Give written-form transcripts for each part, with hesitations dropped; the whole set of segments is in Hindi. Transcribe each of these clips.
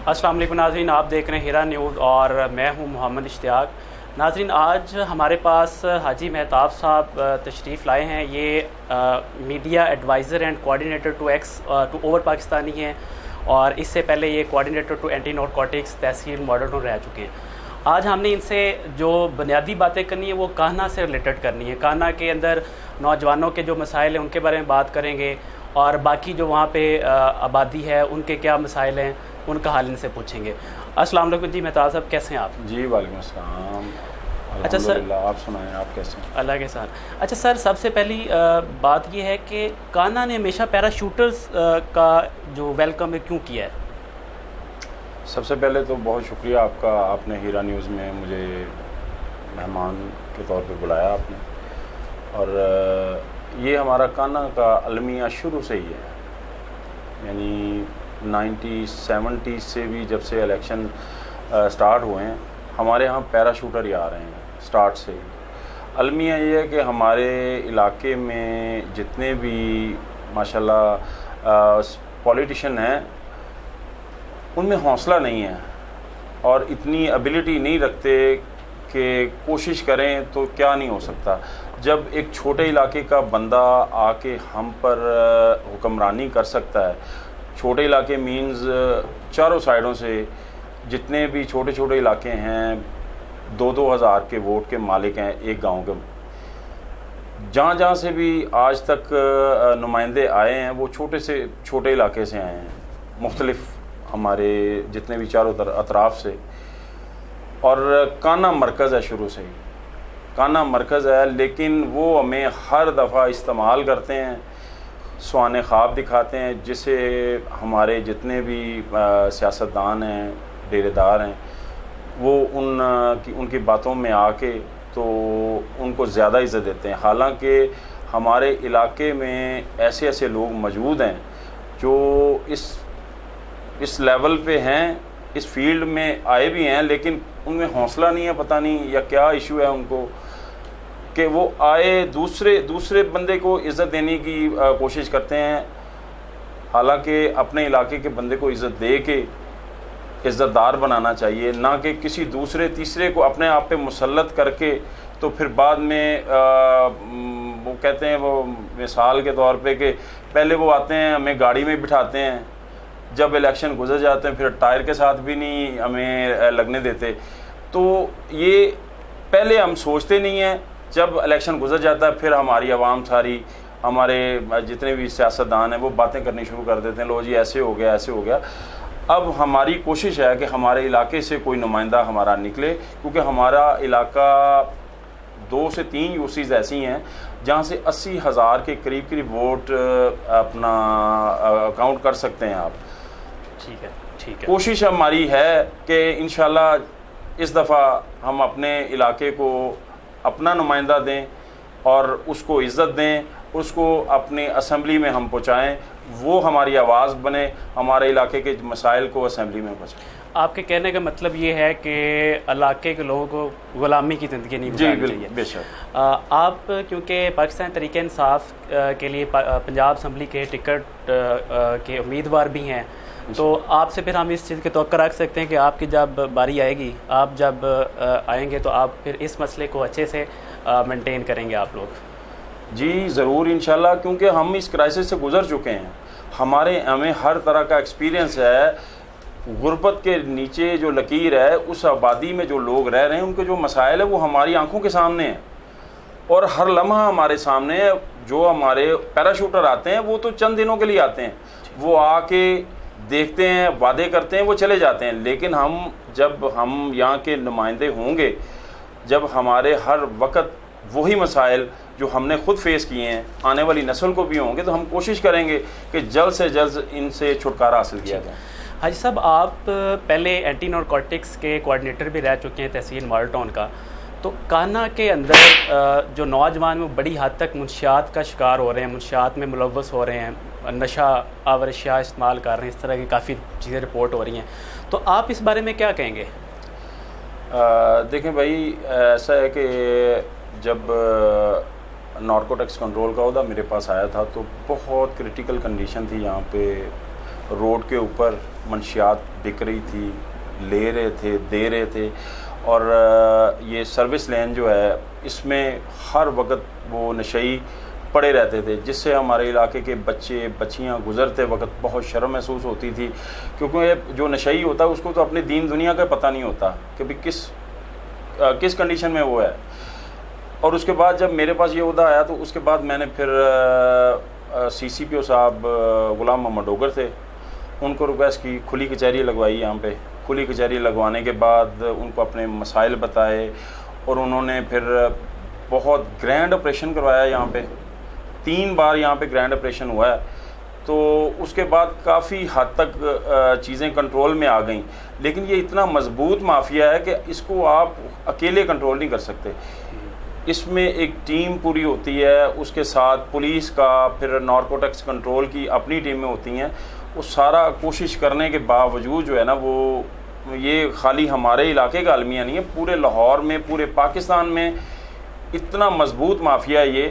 अस्सलाम वालेकुम नाज़रीन, आप देख रहे हैं हिरा न्यूज़ और मैं हूं मोहम्मद इश्तियाक। नाज़रीन, आज हमारे पास हाजी मेहताब साहब तशरीफ़ लाए हैं। ये media adviser and coordinator to over Pakistani हैं और इससे पहले ये कोऑर्डिनेटर टू एंटी नारकोटिक्स तहसील मॉडल टाउन रह चुके हैं। आज हमने इनसे जो बुनियादी बातें करनी है वो कान्हा से रिलेटेड करनी है। कान्हा के अंदर नौजवानों के जो मसाइल हैं उनके बारे में बात करेंगे और बाकी जो वहाँ पे आबादी है उनके क्या मसाइल हैं उनका हाल इनसे पूछेंगे। अस्सलाम वालेकुम जी मेहताब साहब, कैसे हैं आप? जी वालेकुम अस्सलाम। अच्छा सर, आप सुनाएं, आप कैसे हैं? अल्लाह के साथ। अच्छा सर, सबसे पहली बात ये है कि कान्हा ने हमेशा पैराशूटर्स का जो वेलकम है क्यों किया है? सबसे पहले तो बहुत शुक्रिया आपका, आपने हीरा न्यूज़ में मुझे मेहमान के तौर पे बुलाया आपने। और ये हमारा कान्हा का अलमिया शुरू से ही है, यानी 1970 से भी जब से इलेक्शन स्टार्ट हुए हैं हमारे यहाँ पैराशूटर ही आ रहे हैं स्टार्ट से ही। अलमिया ये है कि हमारे इलाके में जितने भी माशाल्लाह पॉलिटिशियन हैं उनमें हौसला नहीं है और इतनी एबिलिटी नहीं रखते कि कोशिश करें तो क्या नहीं हो सकता। जब एक छोटे इलाके का बंदा आके हम पर हुक्मरानी कर सकता है, छोटे इलाके मींस चारों साइडों से जितने भी छोटे छोटे इलाके हैं 2-2 हज़ार के वोट के मालिक हैं एक गांव के। जहाँ जहाँ से भी आज तक नुमाइंदे आए हैं वो छोटे से छोटे इलाके से आए हैं, मुख्तलिफ हमारे जितने भी चारों अतराफ़ से। और कान्हा मरकज़ है, शुरू से ही कान्हा मरकज़ है, लेकिन वो हमें हर दफ़ा इस्तेमाल करते हैं, सुहाने ख्वाब दिखाते हैं, जिसे हमारे जितने भी सियासतदान हैं, डेरेदार हैं, वो उनकी बातों में आके तो उनको ज़्यादा इज़्ज़त देते हैं। हालांकि हमारे इलाके में ऐसे ऐसे लोग मौजूद हैं जो इस लेवल पे हैं, इस फील्ड में आए भी हैं, लेकिन उनमें हौसला नहीं है, पता नहीं या क्या इशू है उनको कि वो आए दूसरे बंदे को इज़्ज़त देने की कोशिश करते हैं। हालांकि अपने इलाके के बंदे को इज़्ज़त दे के इज़्ज़तदार बनाना चाहिए, ना कि किसी दूसरे तीसरे को अपने आप पे मुसल्लत करके तो फिर बाद में वो कहते हैं, वो मिसाल के तौर पे कि पहले वो आते हैं हमें गाड़ी में बिठाते हैं, जब इलेक्शन गुजर जाते हैं फिर टायर के साथ भी नहीं हमें लगने देते। तो ये पहले हम सोचते नहीं हैं, जब इलेक्शन गुजर जाता है फिर हमारी आवाम सारी, हमारे जितने भी सियासतदान हैं वो बातें करनी शुरू कर देते हैं, लो जी ऐसे हो गया ऐसे हो गया। अब हमारी कोशिश है कि हमारे इलाके से कोई नुमाइंदा हमारा निकले, क्योंकि हमारा इलाका 2 से 3 यूसीज़ ऐसी हैं जहाँ से 80,000 के करीब वोट अपना काउंट कर सकते हैं आप। ठीक है, ठीक है। कोशिश हमारी है कि इंशाल्लाह इस दफ़ा हम अपने इलाके को अपना नुमाइंदा दें और उसको इज़्ज़त दें, उसको अपनी असम्बली में हम पहुँचाएँ, वो हमारी आवाज़ बने, हमारे इलाके के मसाइल को असम्बली में पहुँचाएँ। आपके कहने का मतलब ये है कि इलाके के लोगों को गुलामी की ज़िंदगी नहीं गुजारनी चाहिए। बेशक। आप क्योंकि पाकिस्तान तहरीक इंसाफ के लिए पंजाब असम्बली के टिकट के उम्मीदवार भी हैं, तो आपसे फिर हम इस चीज़ की तवक्को रख सकते हैं कि आपकी जब बारी आएगी, आप जब आएंगे तो आप फिर इस मसले को अच्छे से मेंटेन करेंगे आप लोग? जी ज़रूर इंशाल्लाह, क्योंकि हम इस क्राइसिस से गुज़र चुके हैं, हमें हर तरह का एक्सपीरियंस है। गुर्बत के नीचे जो लकीर है, उस आबादी में जो लोग रह रहे हैं, उनके जो मसाइल है वो हमारी आंखों के सामने हैं और हर लम्हा हमारे सामने है। जो हमारे पैराशूटर आते हैं वो तो चंद दिनों के लिए आते हैं, वो आके देखते हैं, वादे करते हैं, वो चले जाते हैं। लेकिन जब हम यहाँ के नुमाइंदे होंगे, जब हमारे हर वक्त वही मसाइल जो हमने ख़ुद फेस किए हैं आने वाली नस्ल को भी होंगे, तो हम कोशिश करेंगे कि जल्द से जल्द इनसे छुटकारा हासिल किया जाए। हाजी साहब, आप पहले एंटी नारकोटिक्स के कोऑर्डिनेटर भी रह चुके हैं तहसील मॉडल टाउन का, तो कान्हा के अंदर जो नौजवान वो बड़ी हद तक मुनशियात का शिकार हो रहे हैं, मुनशियात में मुलव्वस हो रहे हैं, नशा आवर अशिया इस्तेमाल कर रहे हैं, इस तरह की काफ़ी चीज़ें रिपोर्ट हो रही हैं, तो आप इस बारे में क्या कहेंगे? देखें भाई, ऐसा है कि जब नारकोटिक्स कंट्रोल का ओहदा मेरे पास आया था तो बहुत क्रिटिकल कंडीशन थी यहाँ पे रोड के ऊपर मंशियात बिक रही थी, ले रहे थे, दे रहे थे। और ये सर्विस लेन जो है इसमें हर वक्त वो नशई पड़े रहते थे, जिससे हमारे इलाके के बच्चे बच्चियां गुजरते वक्त बहुत शर्म महसूस होती थी, क्योंकि जो नशई होता है उसको तो अपने दीन दुनिया का पता नहीं होता कि भाई किस कंडीशन में वो है। और उसके बाद जब मेरे पास ये उहदा आया तो उसके बाद मैंने फिर CCPO साहब गुलाम मोहम्मद डोगर थे, उनको रिक्वेस्ट की, खुली कचहरी लगवाई यहाँ पे। खुली कचहरी लगवाने के बाद उनको अपने मसाइल बताए और उन्होंने फिर बहुत ग्रैंड ऑपरेशन करवाया यहाँ पे। 3 बार यहाँ पे ग्रैंड ऑपरेशन हुआ है। तो उसके बाद काफ़ी हद तक चीज़ें कंट्रोल में आ गई, लेकिन ये इतना मजबूत माफिया है कि इसको आप अकेले कंट्रोल नहीं कर सकते। इसमें एक टीम पूरी होती है, उसके साथ पुलिस का, फिर नारकोटिक्स कंट्रोल की अपनी टीमें होती हैं। वो सारा कोशिश करने के बावजूद जो है ना, वो ये खाली हमारे इलाके का अलमिया नहीं है, पूरे लाहौर में, पूरे पाकिस्तान में इतना मजबूत माफिया है ये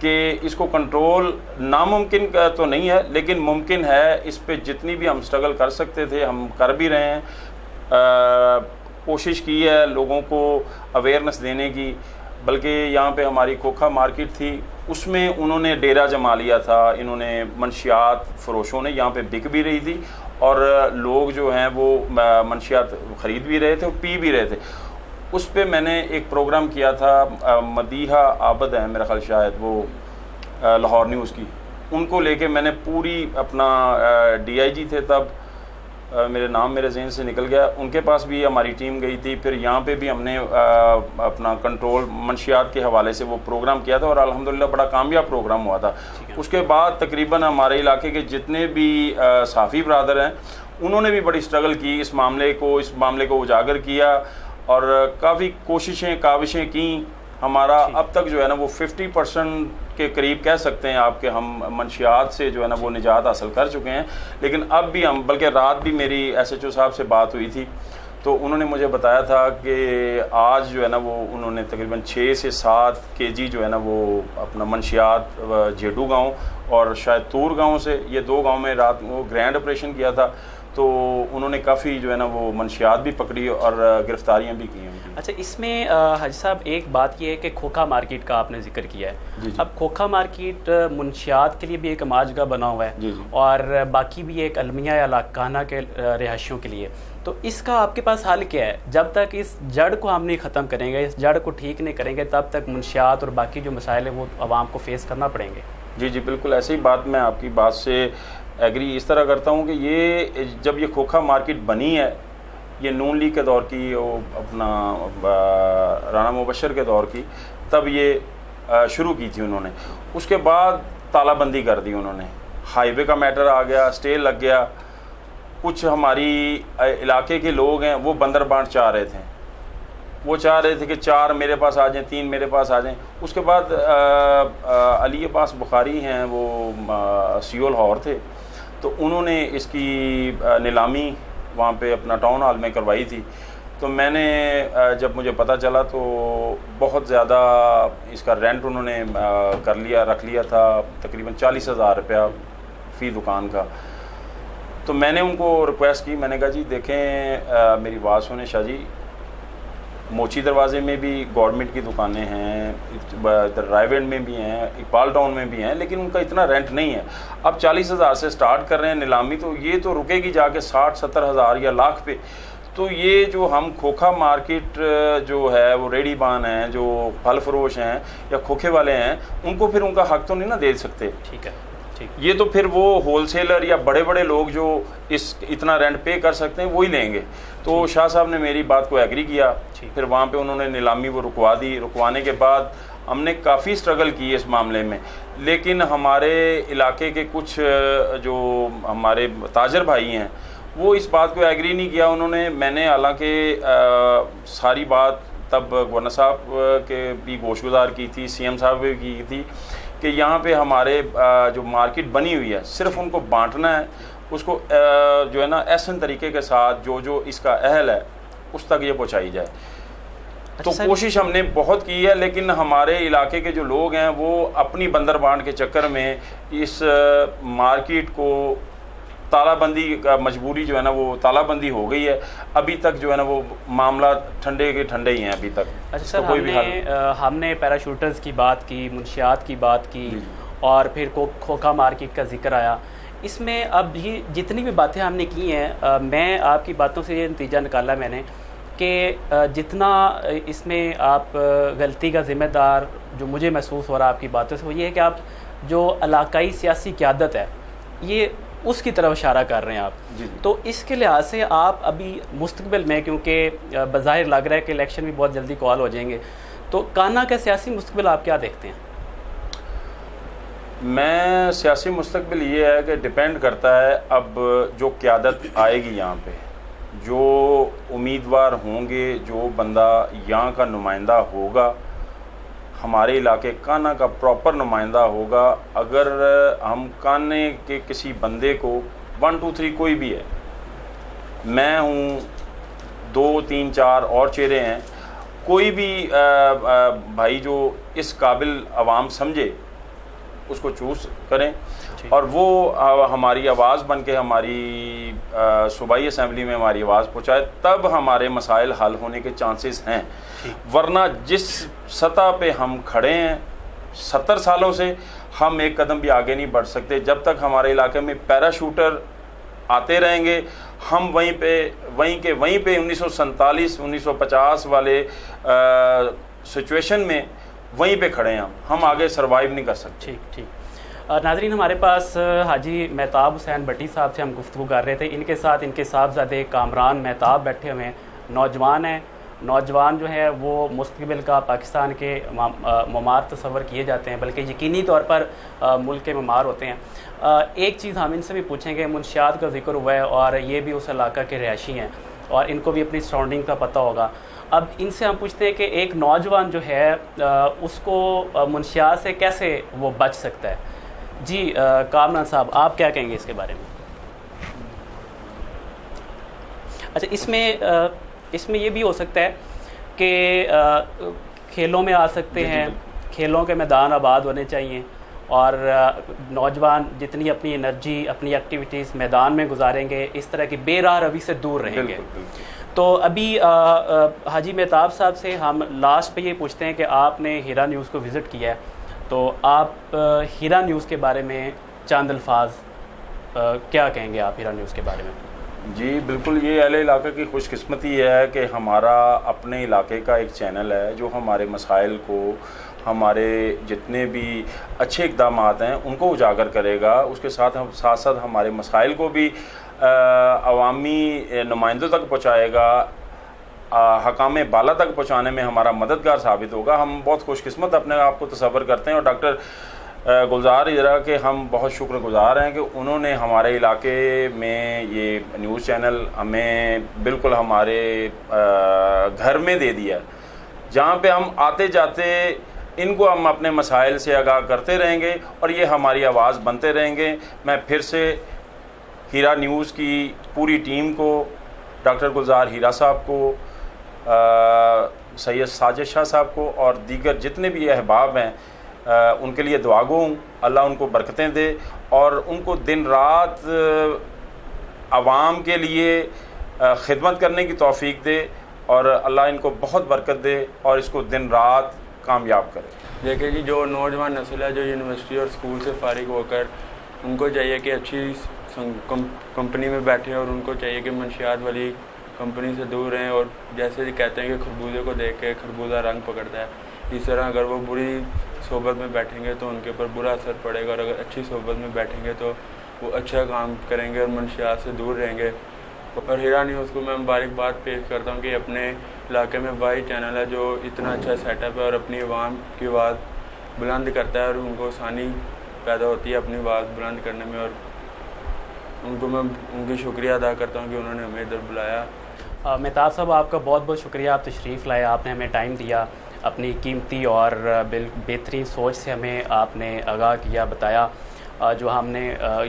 कि इसको कंट्रोल नामुमकिन तो नहीं है, लेकिन मुमकिन है। इस पे जितनी भी हम स्ट्रगल कर सकते थे हम कर भी रहे हैं। कोशिश की है लोगों को अवेयरनेस देने की। बल्कि यहाँ पे हमारी खोखा मार्केट थी, उसमें उन्होंने डेरा जमा लिया था। इन्होंने मंशियात फरोशों ने यहाँ पे बिक भी रही थी और लोग जो हैं वो मंशियात ख़रीद भी रहे थे और पी भी रहे थे। उस पे मैंने एक प्रोग्राम किया था, मदीहा आबद है मेरा ख्याल शायद, वो लाहौर न्यूज़ की, उनको लेके मैंने पूरी अपना DIG थे तब, मेरे नाम मेरे जहन से निकल गया, उनके पास भी हमारी टीम गई थी। फिर यहाँ पे भी हमने अपना कंट्रोल मंशियात के हवाले से वो प्रोग्राम किया था और अल्हम्दुलिल्लाह बड़ा कामयाब प्रोग्राम हुआ था। उसके बाद तकरीबन हमारे इलाके के जितने भी साफ़ी ब्रादर हैं उन्होंने भी बड़ी स्ट्रगल की, इस मामले को उजागर किया और काफ़ी कोशिशें काविशें की। हमारा अब तक जो है ना वो 50% के करीब कह सकते हैं आपके हम मंशियात से जो है ना वो निजात हासिल कर चुके हैं। लेकिन अब भी हम, बल्कि रात भी मेरी SHO साहब से बात हुई थी तो उन्होंने मुझे बताया था कि आज जो है ना वो उन्होंने तकरीबन 6 से 7 kg जो है ना वो अपना मंशियात जेडू गांव और शायद तूर गांव से, ये 2 गांव में रात वो ग्रैंड ऑपरेशन किया था। तो उन्होंने काफ़ी जो है ना वो मंशियात भी पकड़ी और गिरफ्तारियां भी की हैं। अच्छा, इसमें हाजी साहब एक बात ये है कि खोखा मार्केट का आपने जिक्र किया है। जी जी। अब खोखा मार्केट मुंशियात के लिए भी एक माजगा बना हुआ है। जी जी। और बाकी भी एक अलमिया या लाकाना के रिहायशियों के लिए। तो इसका आपके पास हल क्या है? जब तक इस जड़ को हम नहीं ख़त्म करेंगे, इस जड़ को ठीक नहीं करेंगे, तब तक मुंशियात और बाकी जो मसाइल है वो आवाम को फेस करना पड़ेंगे। जी जी बिल्कुल, ऐसी बात मैं आपकी बात से एग्री इस तरह करता हूँ कि ये जब ये खोखा मार्केट बनी है, ये नून लीग के दौर की, वो अपना राना मुबशर के दौर की, तब ये शुरू की थी उन्होंने। उसके बाद तालाबंदी कर दी उन्होंने, हाईवे का मैटर आ गया, स्टे लग गया। कुछ हमारी इलाके के लोग हैं वो बंदर बांट चाह रहे थे, वो चाह रहे थे कि 4 मेरे पास आ जाएं, 3 मेरे पास आ जाएं। उसके बाद अली अब्बास बुखारी हैं, वो CO लाहौर थे, तो उन्होंने इसकी नीलामी वहाँ पे अपना टाउन हॉल में करवाई थी। तो मैंने जब मुझे पता चला तो बहुत ज़्यादा इसका रेंट उन्होंने रख लिया था, तकरीबन 40,000 रुपया फ़ी दुकान का। तो मैंने उनको रिक्वेस्ट की, मैंने कहा जी देखें मेरी बात सुने शाह जी, मोची दरवाज़े में भी गवर्नमेंट की दुकानें हैं, इधर रायवेंड में भी हैं, इकबाल टाउन में भी हैं, लेकिन उनका इतना रेंट नहीं है। अब 40,000 से स्टार्ट कर रहे हैं नीलामी, तो ये तो रुकेगी जाके 60-70 हज़ार या लाख पे। तो ये जो हम खोखा मार्केट जो है वो रेडी बान हैं, जो फल फरोश हैं या खोखे वाले हैं, उनको फिर उनका हक तो नहीं ना दे सकते। ठीक है, ठीक। ये तो फिर वो होलसेलर या बड़े बड़े लोग जो इतना रेंट पे कर सकते हैं वही लेंगे। तो शाह साहब ने मेरी बात को एग्री किया, फिर वहाँ पे उन्होंने नीलामी वो रुकवा दी। रुकवाने के बाद हमने काफ़ी स्ट्रगल की इस मामले में, लेकिन हमारे इलाके के कुछ जो हमारे ताजर भाई हैं वो इस बात को एग्री नहीं किया उन्होंने। मैंने हालांकि सारी बात तब गवर्नर साहब के भी गोशगुजार की थी, CM साहब भी की थी कि यहाँ पे हमारे जो मार्केट बनी हुई है सिर्फ उनको बांटना है, उसको जो है ना एहसन तरीके के साथ जो इसका अहल है उस तक ये पहुँचाई जाए। तो कोशिश हमने बहुत की है, लेकिन हमारे इलाके के जो लोग हैं वो अपनी बंदर बांट के चक्कर में इस मार्केट को तालाबंदी का मजबूरी जो है ना वो तालाबंदी हो गई है, अभी तक जो है ना वो मामला ठंडे के ठंडे ही हैं अभी तक। अच्छा सर, हमने पैराशूटर्स की बात की, मुंशियात की बात की और फिर खोखा मार्केट का जिक्र आया। इसमें अब ये जितनी भी बातें हमने की हैं, मैं आपकी बातों से ये नतीजा निकाला मैंने कि जितना इसमें आप गलती का ज़िम्मेदार जो मुझे महसूस हो रहा है आपकी बातों से, वो ये है कि आप जो इलाकाई सियासी क़यादत है ये उसकी तरफ इशारा कर रहे हैं आप। जी। तो इसके लिहाज से आप अभी मुस्तकबिल में, क्योंकि बज़ाहिर लग रहा है कि इलेक्शन भी बहुत जल्दी कॉल हो जाएंगे, तो काना का सियासी मुस्तकबिल आप क्या देखते हैं? मैं सियासी मुस्तकबिल ये है कि डिपेंड करता है अब जो क़यादत आएगी यहाँ पे, जो उम्मीदवार होंगे, जो बंदा यहाँ का नुमाइंदा होगा, हमारे इलाके काना का प्रॉपर नुमाइंदा होगा। अगर हम काने के किसी बंदे को 1 2 3 कोई भी है, मैं हूँ, 2 3 4 और चेहरे हैं, कोई भी भाई जो इस काबिल अवाम समझे उसको चूज़ करें और वो हमारी आवाज़ बन के हमारी सूबाई असम्बली में हमारी आवाज़ पहुँचाए, तब हमारे मसाइल हल होने के चांसेस हैं। वरना जिस सतह पे हम खड़े हैं 70 सालों से, हम एक कदम भी आगे नहीं बढ़ सकते। जब तक हमारे इलाके में पैराशूटर आते रहेंगे, हम वहीं पे 1947 1950 वाले सिचुएशन में वहीं पे खड़े हैं, हम आगे सरवाइव नहीं कर सकते। ठीक। नाज़रीन, हमारे पास हाजी मेहताब हुसैन भट्टी साहब से हम गुफ्तगू कर रहे थे। इनके साथ इनके साहबजादे कामरान मेहताब बैठे हुए हैं, नौजवान हैं। नौजवान जो है वो मुस्तकबिल का पाकिस्तान के ममार तस्वर किए जाते हैं, बल्कि यकीनी तौर पर मुल्क के ममार होते हैं। एक चीज़ हम इनसे भी पूछेंगे, मुंशियात का जिक्र हुआ है और ये भी उस इलाका के रहायशी हैं और इनको भी अपनी सराउंडिंग का पता होगा। अब इनसे हम पूछते हैं कि एक नौजवान जो है उसको मुंशियात से कैसे वो बच सकता है। जी कामरान साहब, आप क्या कहेंगे इसके बारे में? अच्छा, इसमें ये भी हो सकता है कि खेलों में आ सकते हैं, खेलों के मैदान आबाद होने चाहिए और नौजवान जितनी अपनी एनर्जी, अपनी एक्टिविटीज़ मैदान में गुजारेंगे, इस तरह की बेराह रवी से दूर रहेंगे। तो अभी हाजी मेहताब साहब से हम लास्ट पे ये पूछते हैं कि आपने हीरा न्यूज़ को विज़िट किया है, तो आप हीरा न्यूज़ के बारे में चंद अल्फाज क्या कहेंगे आप हीरा न्यूज़ के बारे में? जी बिल्कुल, ये अहले इलाके की खुशकिस्मती है कि हमारा अपने इलाके का एक चैनल है जो हमारे मसाइल को, हमारे जितने भी अच्छे इक़दाम हैं उनको उजागर करेगा। उसके साथ साथ हमारे मसाइल को भी अवामी नुमाइंदों तक पहुँचाएगा, हकाम बाला तक पहुँचाने में हमारा मददगार साबित होगा। हम बहुत खुशकिस्मत अपने आप को तसव्वुर करते हैं और डॉक्टर गुलजार हिजरा के हम बहुत शुक्रगुजार हैं कि उन्होंने हमारे इलाके में ये न्यूज़ चैनल हमें बिल्कुल हमारे घर में दे दिया, जहाँ पे हम आते जाते इनको हम अपने मसाइल से आगाह करते रहेंगे और ये हमारी आवाज़ बनते रहेंगे। मैं फिर से हीरा न्यूज़ की पूरी टीम को, डॉक्टर गुलजार हीरा साहब को, सैयद साजिद शाह साहब को और दीगर जितने भी अहबाब हैं उनके लिए दुआ गो हूँ। अल्लाह उनको बरकतें दे और उनको दिन रात आवाम के लिए खिदमत करने की तौफीक दे और अल्लाह इनको बहुत बरकत दे और इसको दिन रात कामयाब करे। देखिए जी, जो नौजवान नस्ल है जो यूनिवर्सिटी और स्कूल से फारिग होकर, उनको चाहिए कि अच्छी कंपनी में बैठे और उनको चाहिए कि मंशियात वाली कंपनी से दूर रहें। और जैसे कहते हैं कि खरबूजे को देख के खरबूजा रंग पकड़ता है, इस तरह अगर वो बुरी सोबत में बैठेंगे तो उनके ऊपर बुरा असर पड़ेगा और अगर अच्छी सोबत में बैठेंगे तो वो अच्छा काम करेंगे और मंशियात से दूर रहेंगे। और हीरा न्यूज़ को मैं मुबारकबाद पेश करता हूँ कि अपने इलाके में वाही चैनल है जो इतना अच्छा सेटअप है और अपनी आवाम की आवाज़ बुलंद करता है और उनको आसानी पैदा होती है अपनी आवाज़ बुलंद करने में। और उनको मैं उनकी शुक्रिया अदा करता हूँ कि उन्होंने हमें इधर बुलाया। मेहताब साहब, आपका बहुत बहुत शुक्रिया, आप तशरीफ़ लाए, आपने हमें टाइम दिया, अपनी कीमती और बेहतरीन सोच से हमें आपने आगाह किया, बताया, जो हमने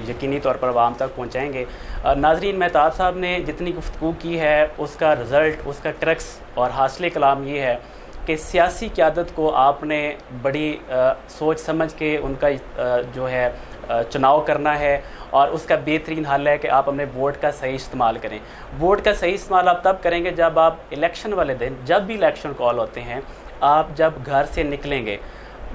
यकीनी तौर पर आवाम तक पहुँचाएँगे। नाज़रीन, मेहताब साहब ने जितनी गुफ्तगू की है उसका रिज़ल्ट, उसका क्रक्स और हासिल कलाम ये है कि सियासी क़यादत को आपने बड़ी सोच समझ के उनका जो है चुनाव करना है और उसका बेहतरीन हल है कि आप अपने वोट का सही इस्तेमाल करें। वोट का सही इस्तेमाल आप तब करेंगे जब आप इलेक्शन वाले दिन, जब भी इलेक्शन कॉल होते हैं, आप जब घर से निकलेंगे,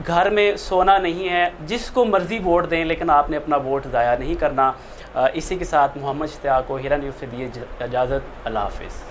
घर में सोना नहीं है, जिसको मर्ज़ी वोट दें, लेकिन आपने अपना वोट ज़ाया नहीं करना। इसी के साथ मोहम्मद इश्तियाक को हिरा न्यूज़ से दिए इजाज़त। अल्लाह हाफ़िज़।